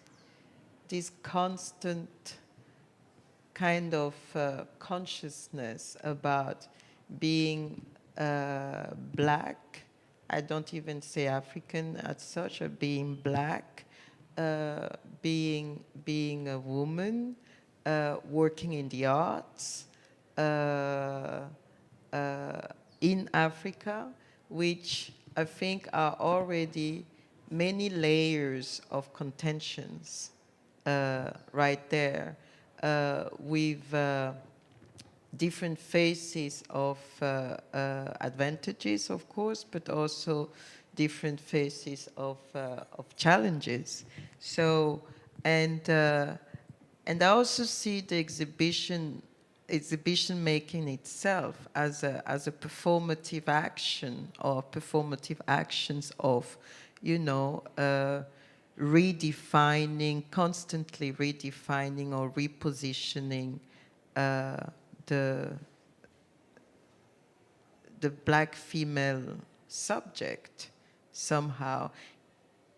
constant kind of consciousness about being Black. I don't even say African as such, or being Black, being a woman, working in the arts in Africa, which I think are already many layers of contentions right there, with different phases of advantages, of course, but also, different phases of challenges. So, and I also see the exhibition making itself as a performative action, or performative actions of, you know, constantly redefining or repositioning the black female subject somehow,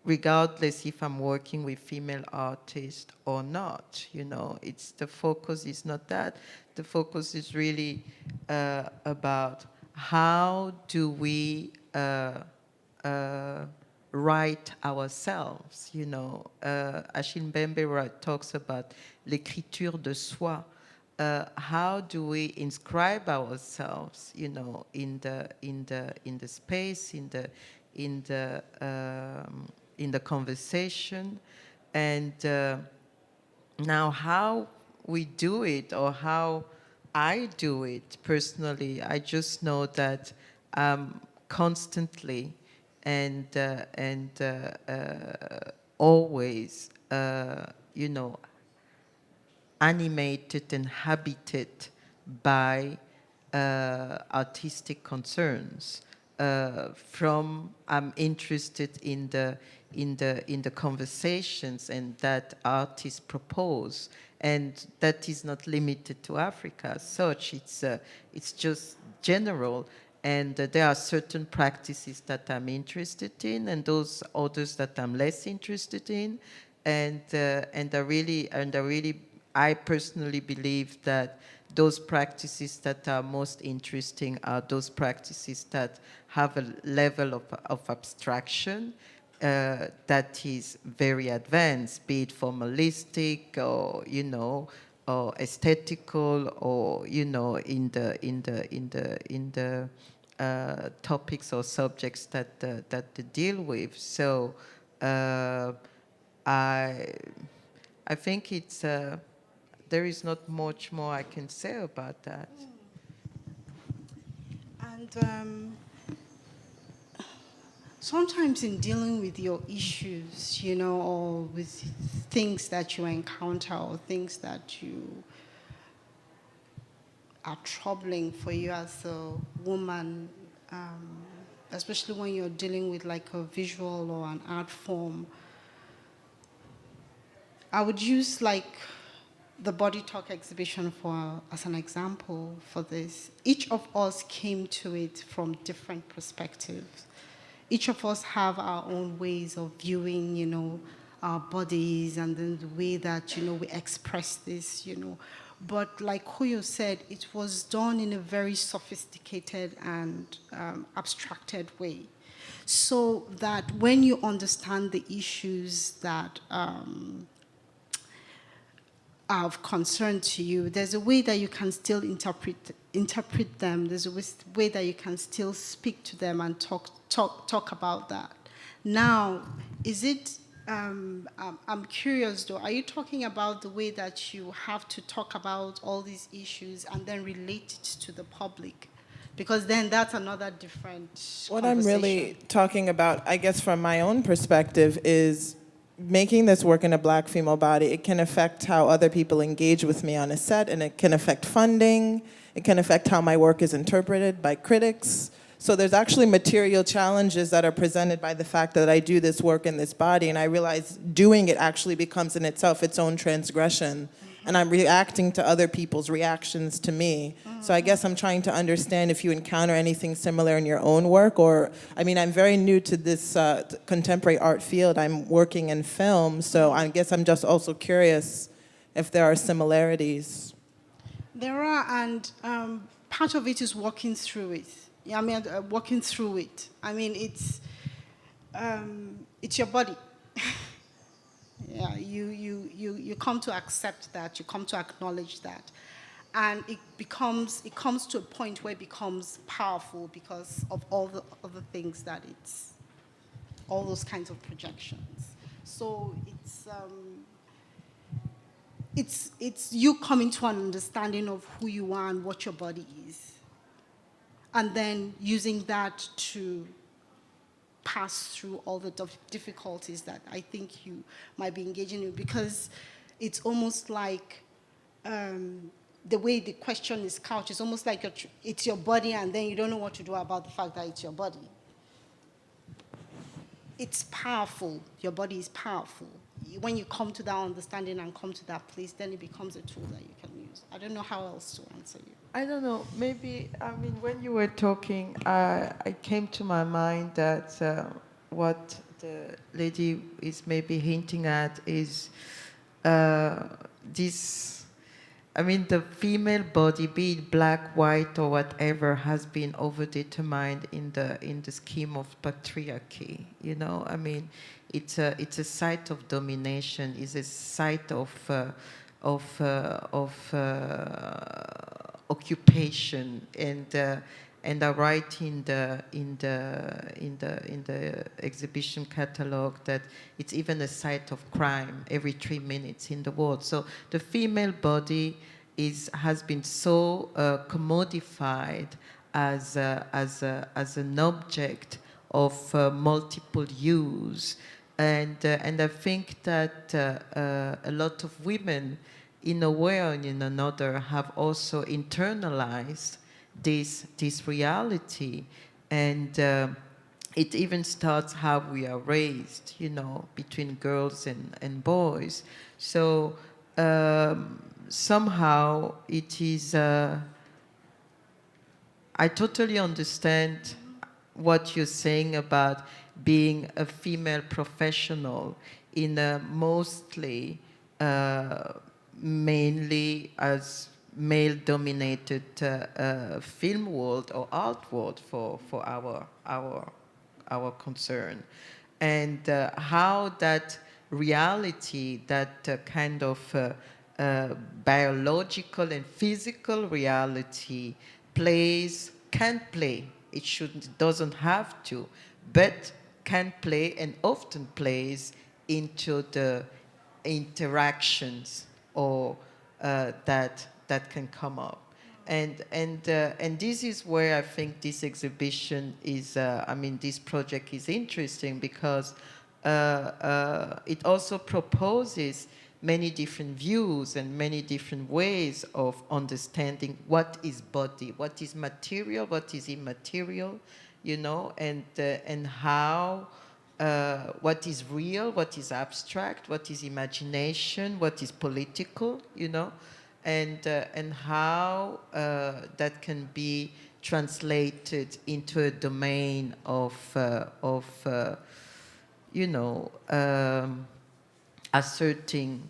regardless if I'm working with female artists or not. You know, the focus is not that. The focus is really about how do we write ourselves. You know, Achille Mbembe talks about l'écriture de soi. How do we inscribe ourselves, you know, in the space, in the conversation, and now how we do it, or how I do it personally, I just know that constantly and always, you know, animated and habited by artistic concerns. From I'm interested in the conversations and that artists propose, and that is not limited to Africa as such. It's just general. And there are certain practices that I'm interested in, and those others that I'm less interested in. And I personally believe that those practices that are most interesting are those practices that have a level of abstraction that is very advanced, be it formalistic, or, you know, or aesthetical, or, you know, in the topics or subjects that they deal with. So I think it's there is not much more I can say about that. And sometimes in dealing with your issues, you know, or with things that you encounter, or things that you are troubling for you as a woman, especially when you're dealing with like a visual or an art form, I would use like the Body Talk exhibition as an example for this. Each of us came to it from different perspectives. Each of us have our own ways of viewing, you know, our bodies, and then the way that, you know, we express this, you know. But like Koyo said, it was done in a very sophisticated and abstracted way. So that when you understand the issues that are of concern to you, there's a way that you can still interpret them. There's a way that you can still speak to them and talk about that. Now, is it? I'm curious though. Are you talking about the way that you have to talk about all these issues and then relate it to the public? Because then that's another different What I'm really conversation. talking about, I guess from my own perspective, is making this work in a black female body. It can affect how other people engage with me on a set, and it can affect funding. It can affect how my work is interpreted by critics. So there's actually material challenges that are presented by the fact that I do this work in this body, and I realize doing it actually becomes in itself its own transgression. And I'm reacting to other people's reactions to me. So I guess I'm trying to understand if you encounter anything similar in your own work, or, I mean, I'm very new to this contemporary art field. I'm working in film, so I guess I'm just also curious if there are similarities. There are, and part of it is walking through it. Yeah, I mean, walking through it. I mean, it's your body. Yeah, you come to accept that, you come to acknowledge that. And it comes to a point where it becomes powerful because of all the other things that all those kinds of projections. So it's you coming to an understanding of who you are and what your body is. And then using that to pass through all the difficulties that I think you might be engaging in, because it's almost like the way the question is couched is almost like it's your body, and then you don't know what to do about the fact that it's your body. It's powerful. Your body is powerful. When you come to that understanding and come to that place, then it becomes a tool that you can use. I don't know how else to answer you. I don't know. Maybe, I mean, when you were talking, I came to my mind that what the lady is maybe hinting at is this. I mean, the female body, be it black, white, or whatever, has been overdetermined in the scheme of patriarchy. You know, I mean, it's a site of domination. It's a site of occupation, and I write in the exhibition catalogue that it's even a site of crime every 3 minutes in the world. So the female body has been so commodified as an object of multiple use, and I think that a lot of women, in a way or in another, have also internalized this reality, and it even starts how we are raised, you know, between girls and boys. So somehow it is. I totally understand what you're saying about being a female professional in a mostly mainly as male-dominated film world or art world for our concern, and how that reality, that kind of biological and physical reality can play. It doesn't have to, but can play and often plays into the interactions or that can come up, and this is where I think this exhibition is. I mean, this project is interesting because it also proposes many different views and many different ways of understanding what is body, what is material, what is immaterial, you know, and how. What is real, what is abstract, what is imagination, what is political, you know, and how that can be translated into a domain of you know, asserting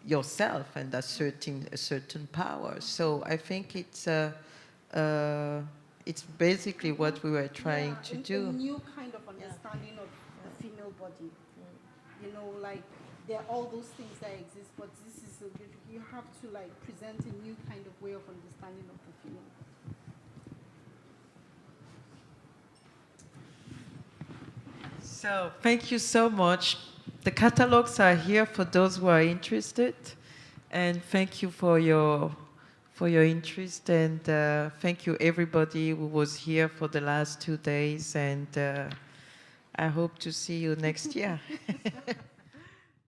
yourself and asserting a certain power. So I think it's basically what we were trying to do. A new kind of understanding of the female body. You know, like there are all those things that exist, but this is you have to like present a new kind of way of understanding of the female body. So thank you so much. The catalogs are here for those who are interested, and thank you for your interest, and thank you everybody who was here for the last 2 days, and I hope to see you next year.